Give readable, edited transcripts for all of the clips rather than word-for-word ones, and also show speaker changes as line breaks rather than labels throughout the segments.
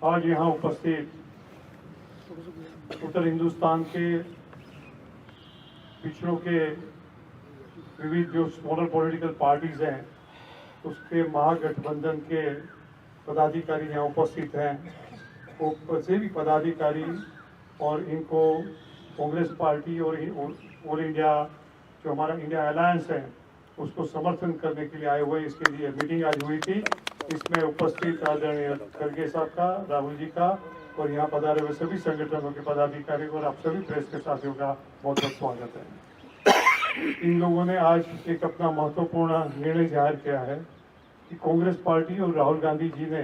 आज यहाँ उपस्थित उत्तर हिंदुस्तान के पिछड़ों के विविध जो स्मॉलर पॉलिटिकल पार्टीज हैं उसके महागठबंधन के पदाधिकारी यहाँ उपस्थित हैं। वो सभी पदाधिकारी और इनको कांग्रेस पार्टी और ऑल इंडिया जो हमारा इंडिया अलायंस है उसको समर्थन करने के लिए आए हुए, इसके लिए मीटिंग आज हुई थी। इसमें उपस्थित आदरणीय खड़गे साहब का, राहुल जी का और यहाँ पधारे हुए सभी संगठनों के पदाधिकारी और आप सभी प्रेस के साथियों का बहुत बहुत स्वागत है। इन लोगों ने आज एक अपना महत्वपूर्ण निर्णय जाहिर किया है कि कांग्रेस पार्टी और राहुल गांधी जी ने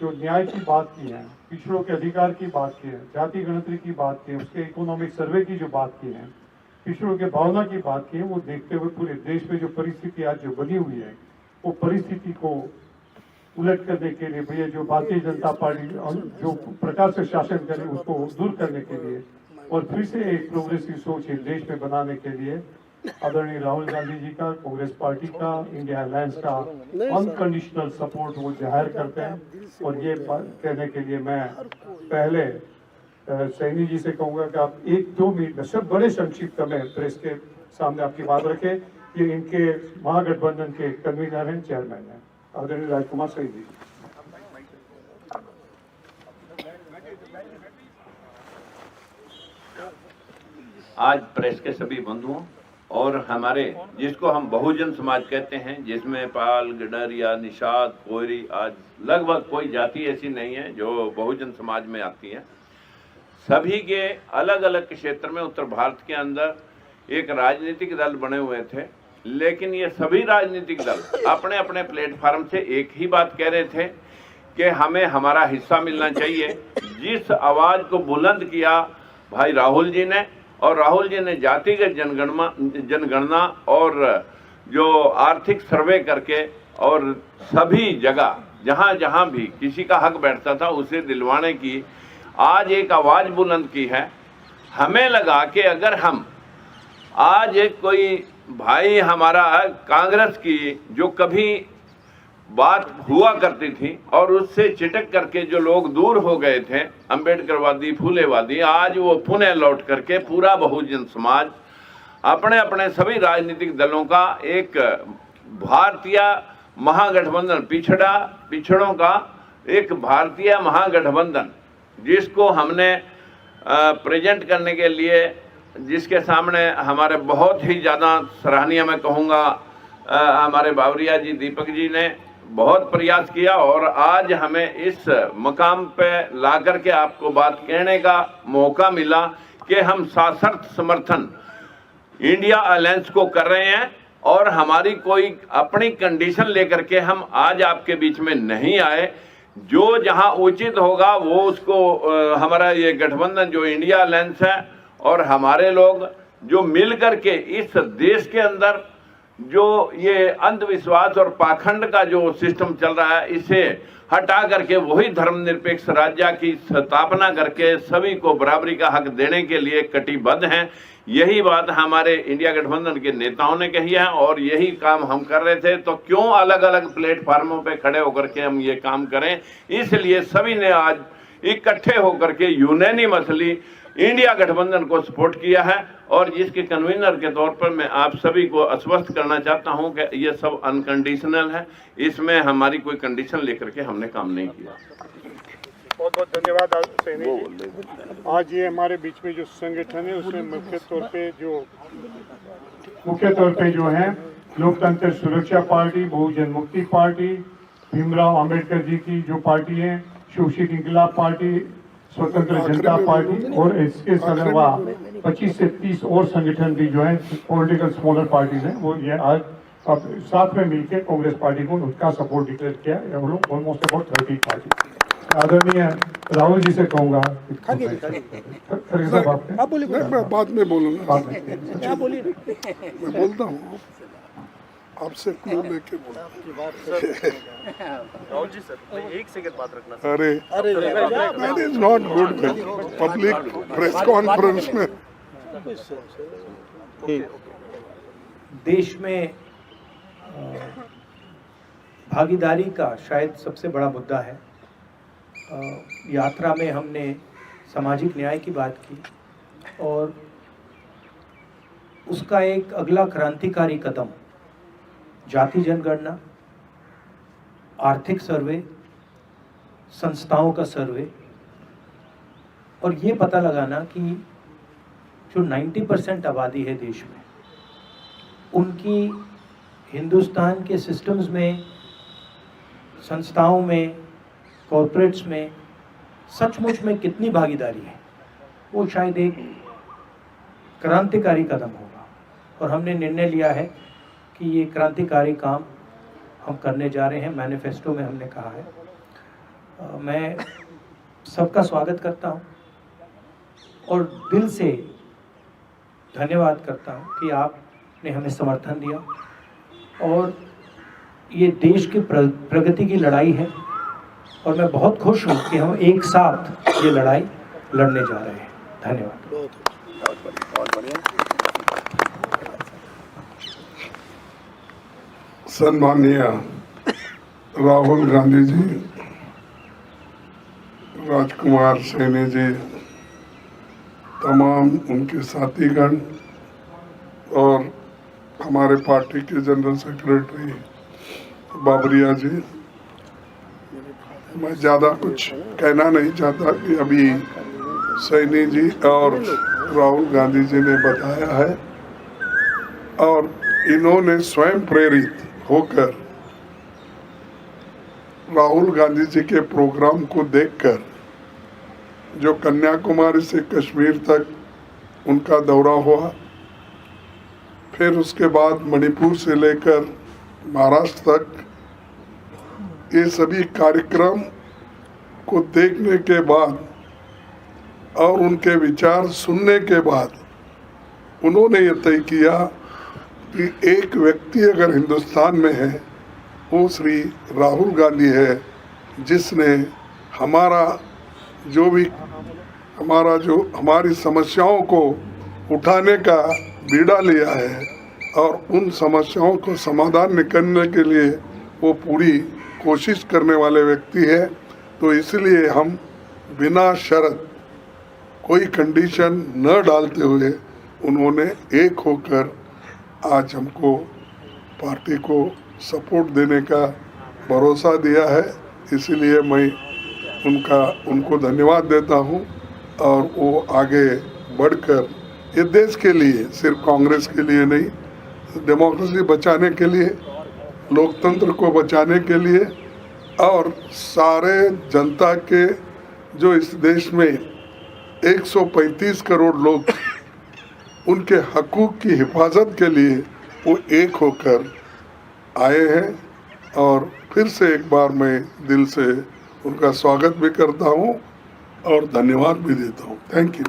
जो न्याय की बात की है, पिछड़ों के अधिकार की बात की है, जाति गणतरी की बात की है, उसके इकोनॉमिक सर्वे की जो बात की है, पिछड़ों के भावना की बात की है, वो देखते हुए पूरे देश में जो परिस्थिति आज जो बनी हुई है वो परिस्थिति को उलट करने के लिए, भैया जो भारतीय जनता पार्टी जो प्रकार से शासन करे उसको दूर करने के लिए और फिर से एक प्रोग्रेसिव सोच इस देश में बनाने के लिए आदरणीय राहुल गांधी जी का, कांग्रेस पार्टी का, इंडिया अलायंस का अनकंडीशनल सपोर्ट वो जाहिर करते हैं। और ये कहने के लिए मैं पहले सैनी जी से कहूंगा कि आप 1-2 मिनट में सब बड़े संक्षिप्त में प्रेस के सामने आपकी बात रखें। ये इनके महागठबंधन के कन्वीनर हैं, चेयरमैन हैं, आदरणीय राजकुमार सैनी जी।
आज प्रेस के सभी बंधुओं और हमारे जिसको हम बहुजन समाज कहते हैं, जिसमें पाल, गडरिया, निषाद, कोयरी, आज लगभग कोई जाति ऐसी नहीं है जो बहुजन समाज में आती है। सभी के अलग अलग क्षेत्र में उत्तर भारत के अंदर एक राजनीतिक दल बने हुए थे, लेकिन ये सभी राजनीतिक दल अपने अपने प्लेटफार्म से एक ही बात कह रहे थे कि हमें हमारा हिस्सा मिलना चाहिए। जिस आवाज को बुलंद किया भाई राहुल जी ने, और राहुल जी ने जातिगत जनगणना और जो आर्थिक सर्वे करके और सभी जगह जहां जहां भी किसी का हक बैठता था उसे दिलवाने की आज एक आवाज बुलंद की है। हमें लगा कि अगर हम आज एक कोई भाई हमारा कांग्रेस की जो कभी बात हुआ करती थी और उससे चिटक करके जो लोग दूर हो गए थे, अंबेडकरवादी, फूलेवादी, आज वो पुनः लौट करके पूरा बहुजन समाज अपने अपने सभी राजनीतिक दलों का एक भारतीय महागठबंधन, पिछड़ों का एक भारतीय महागठबंधन जिसको हमने प्रेजेंट करने के लिए, जिसके सामने हमारे बहुत ही ज़्यादा सराहनीय मैं कहूँगा हमारे बावरिया जी, दीपक जी ने बहुत प्रयास किया और आज हमें इस मकाम पे ला करके आपको बात कहने का मौका मिला कि हम सशर्त समर्थन इंडिया अलायंस को कर रहे हैं और हमारी कोई अपनी कंडीशन लेकर के हम आज आपके बीच में नहीं आए। जो जहां उचित होगा वो उसको हमारा ये गठबंधन जो इंडिया अलायंस है और हमारे लोग जो मिल करके इस देश के अंदर जो ये अंधविश्वास और पाखंड का जो सिस्टम चल रहा है इसे हटा करके वही धर्मनिरपेक्ष राज्य की स्थापना करके सभी को बराबरी का हक देने के लिए कटिबद्ध हैं। यही बात हमारे इंडिया गठबंधन के नेताओं ने कही है और यही काम हम कर रहे थे। तो क्यों अलग अलग प्लेटफार्मों पे खड़े होकर के हम ये काम करें, इसलिए सभी ने आज इकट्ठे होकर के यूनानिमसली इंडिया गठबंधन को सपोर्ट किया है। और जिसके कन्वीनर के तौर पर मैं आप सभी को आश्वस्त करना चाहता हूं कि ये सब अनकंडीशनल है, इसमें हमारी कोई कंडीशन लेकर के हमने काम नहीं किया।
बहुत बहुत धन्यवाद सैनी जी। आज ये हमारे बीच में जो संगठन है उसमें मुख्य तौर पे जो है लोकतंत्र सुरक्षा पार्टी, बहुजन मुक्ति पार्टी, भीमराव अंबेडकर जी की जो पार्टी है, शोषित इंकलाब पार्टी, स्वतंत्र जनता पार्टी और इसके अलावा 25 से 30 और संगठन भी जो है पॉलिटिकल स्मॉलर पार्टीज हैं, वो ये आज अब साथ में मिलकर कांग्रेस पार्टी को उनका सपोर्ट डिक्लेयर किया है। हम लोग ऑलमोस्ट अबाउट 30 पार्टी। आदरणीय राहुल जी से कहूंगा
आप बोलिए, मैं बाद में बोलूंगा। आप बोलिए, मैं बोलता हूँ आपसे क्यों लेके बोला।
राहुल जी सर, एक सेकंड बात रखना।
अरे that is not good public press conference में।
देश में भागीदारी का शायद सबसे बड़ा मुद्दा है यात्रा में हमने सामाजिक न्याय की बात की और उसका एक अगला क्रांतिकारी कदम जाति जनगणना, आर्थिक सर्वे, संस्थाओं का सर्वे और ये पता लगाना कि जो 90% आबादी है देश में, उनकी हिंदुस्तान के सिस्टम्स में, संस्थाओं में, कॉर्पोरेट्स में सचमुच में कितनी भागीदारी है, वो शायद एक क्रांतिकारी कदम होगा। और हमने निर्णय लिया है कि ये क्रांतिकारी काम हम करने जा रहे हैं, मैनिफेस्टो में हमने कहा है। मैं सबका स्वागत करता हूँ और दिल से धन्यवाद करता हूँ कि आपने हमें समर्थन दिया और ये देश की प्रगति की लड़ाई है और मैं बहुत खुश हूँ कि हम एक साथ ये लड़ाई लड़ने जा रहे हैं। धन्यवाद।
बहुत बढ़िया।
सम्माननीय राहुल गांधी जी, राजकुमार सैनी जी, तमाम उनके साथीगण और हमारे पार्टी के जनरल सेक्रेटरी बाबरिया जी, मैं ज़्यादा कुछ कहना नहीं चाहता कि अभी सैनी जी और राहुल गांधी जी ने बताया है और इन्होंने स्वयं प्रेरित होकर राहुल गांधी जी के प्रोग्राम को देखकर, जो कन्याकुमारी से कश्मीर तक उनका दौरा हुआ, फिर उसके बाद मणिपुर से लेकर महाराष्ट्र तक, ये सभी कार्यक्रम को देखने के बाद और उनके विचार सुनने के बाद उन्होंने ये तय किया कि एक व्यक्ति अगर हिंदुस्तान में है वो श्री राहुल गांधी है, जिसने हमारी समस्याओं को उठाने का बीड़ा लिया है और उन समस्याओं को समाधान निकालने के लिए वो पूरी कोशिश करने वाले व्यक्ति है। तो इसलिए हम बिना शर्त कोई कंडीशन न डालते हुए उन्होंने एक होकर आज हमको पार्टी को सपोर्ट देने का भरोसा दिया है। इसलिए मैं उनको धन्यवाद देता हूं और वो आगे बढ़कर ये देश के लिए, सिर्फ कांग्रेस के लिए नहीं, डेमोक्रेसी बचाने के लिए, लोकतंत्र को बचाने के लिए और सारे जनता के, जो इस देश में 135 करोड़ लोग, उनके हकूक़ की हिफाजत के लिए वो एक होकर आए हैं। और फिर से एक बार मैं दिल से उनका स्वागत भी करता हूं और धन्यवाद भी देता हूं। Thank you.